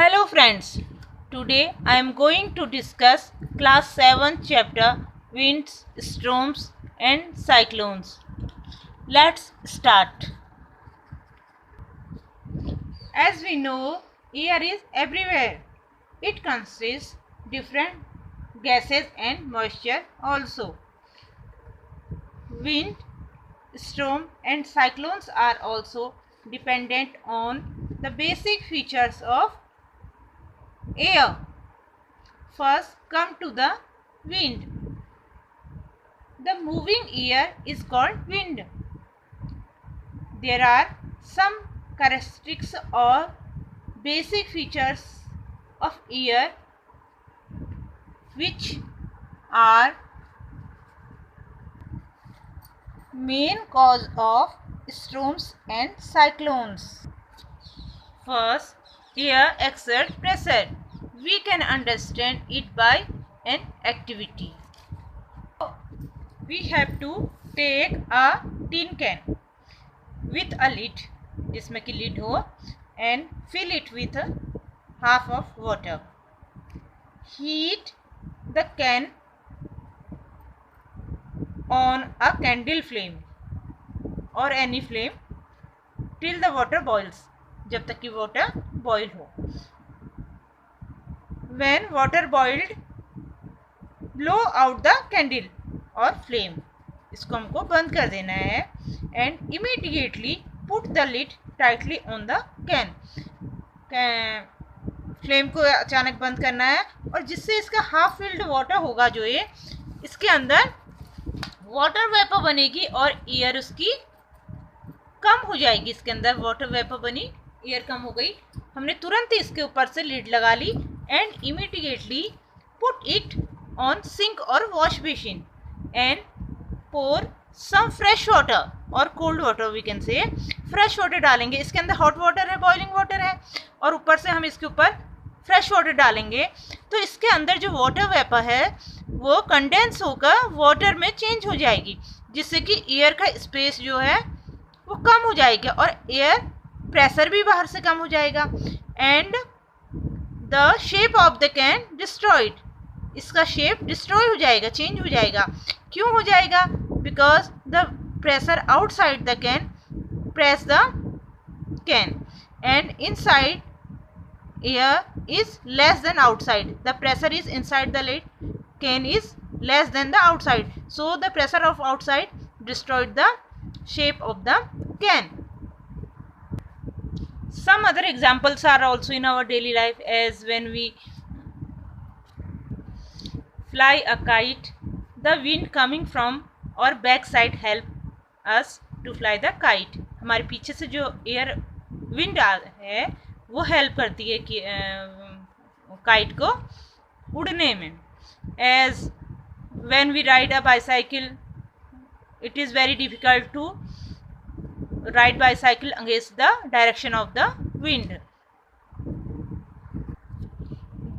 Hello friends, today I am going to discuss class 7 chapter Winds, Storms and Cyclones. Let's start. As we know, air is everywhere. It consists different gases and moisture also. Wind, storm and cyclones are also dependent on the basic features of air. First, come to the wind. The moving air is called wind. There are some characteristics or basic features of air which are main cause of storms and cyclones. First, air exerts pressure. We can understand it by an activity. We have to take a tin can with a lid, जिसमें कि lid हो, and fill it with half of water. Heat the can on a candle flame or any flame till the water boils, जब तक कि water boil हो. When water boiled, blow out the candle or flame. इसको हमको बंद कर देना है. And immediately put the lid tightly on the can. Flame को अचानक बंद करना है और जिससे इसका हाफ फिल्ड वाटर होगा जो ये इसके अंदर वाटर वेपर बनेगी और एयर उसकी कम हो जाएगी. इसके अंदर वाटर वेपर बनी, एयर कम हो गई. हमने तुरंत ही इसके ऊपर से लिड लगा ली and immediately put it on sink और wash basin and pour some fresh water और cold water, we can say fresh water डालेंगे. इसके अंदर हॉट वाटर है, बॉइलिंग वाटर है और ऊपर से हम इसके ऊपर फ्रेश वाटर डालेंगे तो इसके अंदर जो वाटर वेपर है वो कंडेंस होकर वाटर में चेंज हो जाएगी, जिससे कि एयर का स्पेस जो है वो कम हो जाएगा और एयर प्रेशर भी बाहर से कम हो जाएगा. And the shape of the can destroyed. इसका शेप डिस्ट्रॉय हो जाएगा, चेंज हो जाएगा. क्यों हो जाएगा? Because the pressure outside the can press the can and inside air is less than outside. The pressure is inside the lid can is less than the outside. So the pressure of outside destroyed the shape of the can. Some other examples are also in our daily life, as when we fly a kite, the wind coming from our back side help us to fly the kite. हमारे पीछे से जो air wind है वो help करती है कि kite को उड़ने में. As when we ride a bicycle, it is very difficult to ride bicycle against the direction of the wind.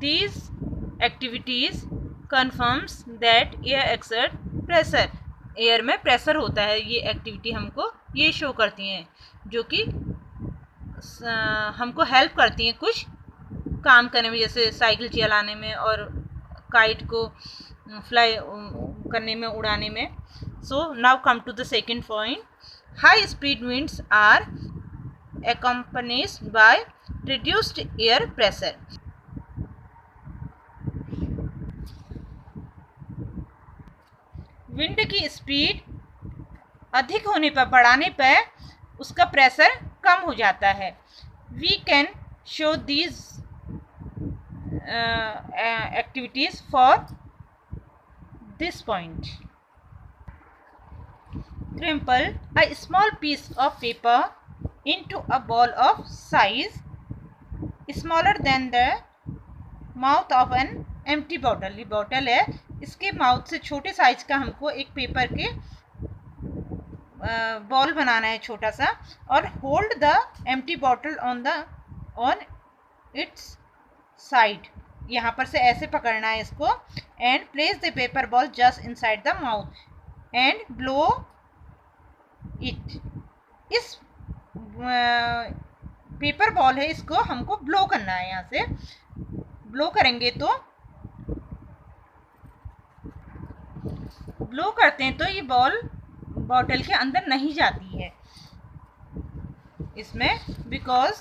These activities confirms that air exert pressure. Air में pressure होता है. ये एक्टिविटी हमको ये शो करती हैं जो कि हमको हेल्प करती हैं कुछ काम करने में, जैसे साइकिल चलाने में और काइट को फ्लाई करने में, उड़ाने में. So now come to the second point. High speed winds are accompanied by reduced air pressure. Wind की स्पीड अधिक होने पर, बढ़ाने पर उसका प्रेशर कम हो जाता है. We can show these activities for this point. Crumple a small piece of paper into a ball of size smaller than the mouth of an empty bottle. ये बॉटल है, इसके माउथ से छोटे साइज का हमको एक पेपर के ball बनाना है छोटा सा, और hold the empty bottle on it's side. यहाँ पर से ऐसे पकड़ना है इसको and place the paper ball just inside the mouth and blow it. इस पेपर बॉल है, इसको हमको ब्लो करना है। यहाँ से ब्लो करेंगे तो ब्लो करते हैं तो ये बॉल बॉटल के अंदर नहीं जाती है इसमें, because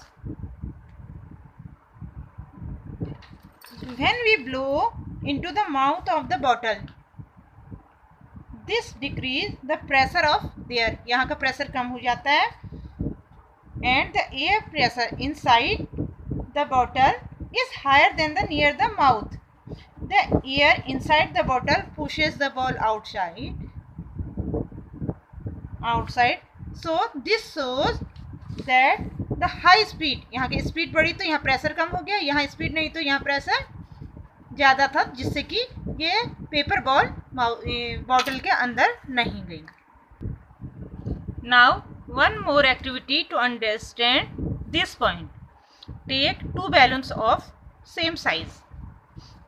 when we blow into the mouth of the bottle, this decrease the pressure of there, यहाँ का प्रेशर कम हो जाता है, and the air pressure inside the bottle is higher than the near the mouth. The air inside the bottle pushes the ball outside. So this shows that the high speed, यहाँ की speed बढ़ी तो यहाँ pressure कम हो गया, यहाँ speed नहीं तो यहाँ प्रेशर ज़्यादा था, जिससे कि ये पेपर बॉल बॉटल के अंदर नहीं गई। Now one more activity to understand this point. Take 2 balloons of same size.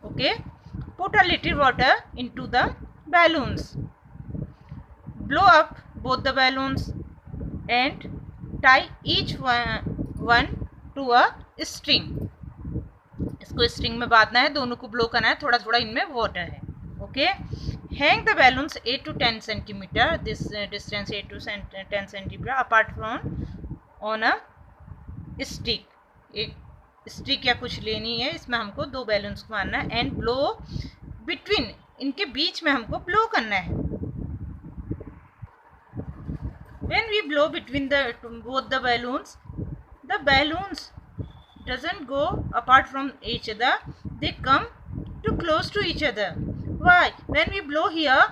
Okay, put a little water into the balloons. Blow up both the balloons and tie each one to a string. इसको string में बांधना है, दोनों को blow करना है, थोड़ा थोड़ा इनमें वाटर है। Okay, hang the balloons 8 to 10 centimetre, this distance 8 to 10 centimetre apart from on a stick. एक स्टिक या कुछ लेनी है, इसमें हमको 2 बैलून्स को मारना है एंड ब्लो बिटवीन, इनके बीच में हमको ब्लो करना है। When we blow between both the balloons doesn't go apart from each other, they come too close to each other. Why? When we blow here,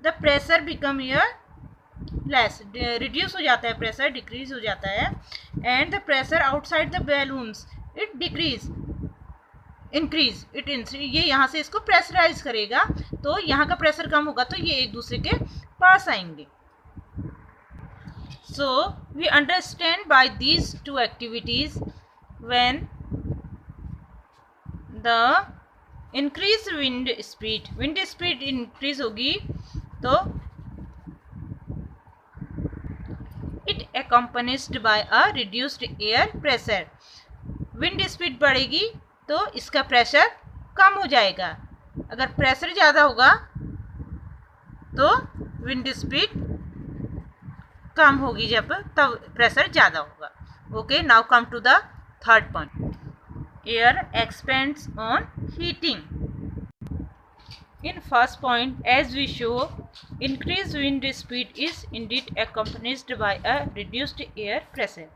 the pressure become here less, reduce हो जाता है, pressure decrease हो जाता है, and the pressure outside the balloons it increase, ये यहाँ से इसको प्रेशराइज करेगा, तो यहाँ का प्रेशर कम होगा तो ये एक दूसरे के पास आएंगे। So we understand by these 2 activities, when the increased wind speed increase होगी तो it accompanied by a reduced air pressure. Wind speed बढ़ेगी तो इसका प्रेशर कम हो जाएगा। अगर प्रेशर ज़्यादा होगा तो विंड स्पीड कम होगी, जब तब प्रेशर ज़्यादा होगा। Okay, now come to the third point. Air expands on heating. In first point, as we show, increased wind speed is indeed accompanied by a reduced air pressure.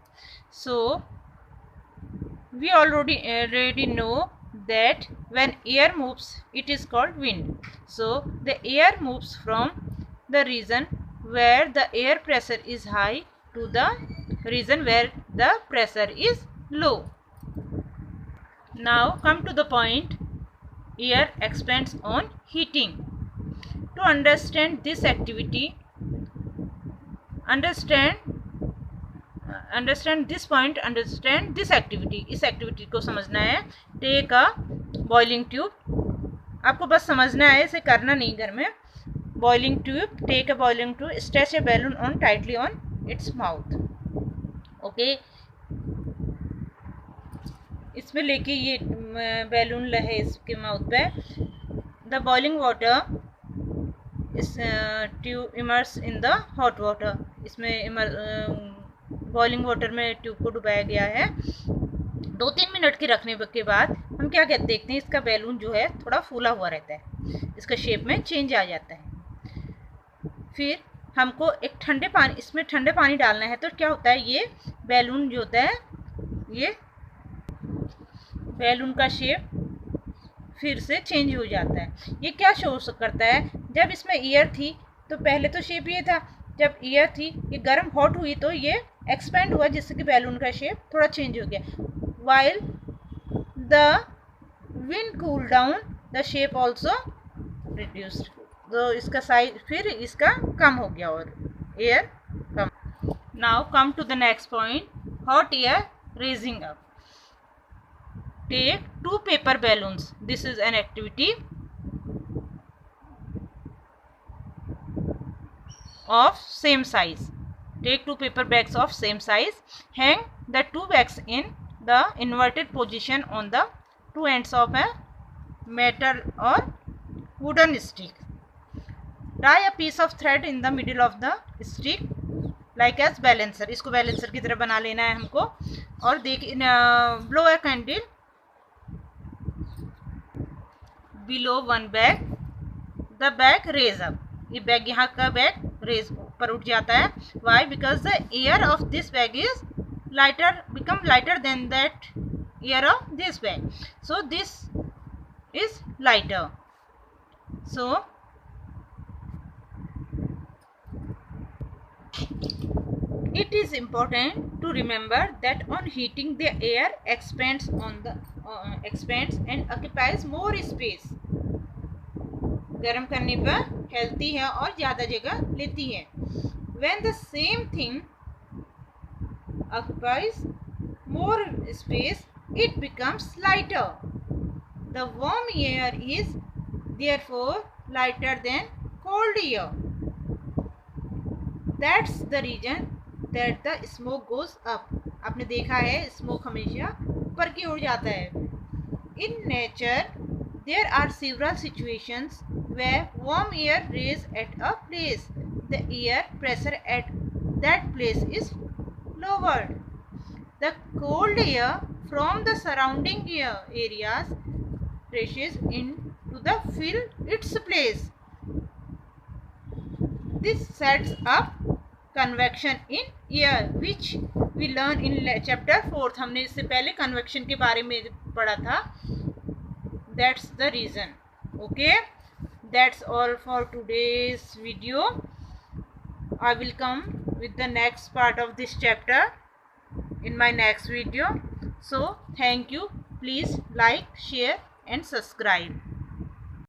So we already know that when air moves, it is called wind. So the air moves from the region where the air pressure is high to the region where the pressure is low. Now come to the point, air expands on heating. To understand this activity, understand this point, understand this activity. इस activity को समझना है। Take a boiling tube, आपको बस समझना है, इसे करना नहीं घर में। Boiling tube, take a boiling tube, stretch a balloon on tightly on its mouth. Okay, इसमें लेके ये बैलून है इसके माउथ पे। द बॉइलिंग वाटर इस tube immerse in the hot water, इसमें बॉइलिंग वाटर में ट्यूब को डुबाया गया है। 2-3 मिनट के रखने के बाद हम क्या कहते देखते हैं, इसका बैलून जो है थोड़ा फूला हुआ रहता है, इसका शेप में चेंज आ जाता है। फिर हमको एक ठंडे पानी, इसमें ठंडे पानी डालना है, तो क्या होता है, ये बैलून जो होता है, ये बैलून का शेप फिर से चेंज हो जाता है। ये क्या शो करता है, जब इसमें एयर थी तो पहले तो शेप ये था, जब एयर थी ये गर्म हॉट हुई तो ये एक्सपेंड हुआ, जिससे कि बैलून का शेप थोड़ा चेंज हो गया। While the wind cool down the shape also reduced, तो इसका साइज फिर इसका कम हो गया और एयर कम। Now come to the next point, hot air raising up. Take 2 paper balloons. This is an activity of same size. Take 2 paper bags of same size. Hang the two bags in the inverted position on the two ends of a metal or wooden stick. Tie a piece of thread in the middle of the stick like as balancer. इसको balancer की तरह बना लेना है हमको. और blow a candle below one bag. The bag raise up. ये bag यहाँ का बैग रेज पर उठ जाता है. Why? Because the air of this bag is become lighter than that air of this bag. So this is lighter. So it is important to remember that on heating the air expands and occupies more space. गर्म करने पर फैलती है और ज़्यादा जगह लेती है. When the same thing occupies more space, it becomes lighter. The warm air is therefore lighter than cold air. That's the reason that the smoke goes up. आपने देखा है smoke हमेशा ऊपर की ओर जाता है. In nature, there are several situations where warm air rises at a place. The air pressure at that place is lowered. The cold air from the surrounding areas rushes into the fill its place. This sets up convection in air, which we learn in chapter 4th. हमने इससे पहले convection के बारे में पढ़ा था. That's the reason. Okay, that's all for today's video. I will come with the next part of this chapter in my next video. So thank you. Please like, share and subscribe.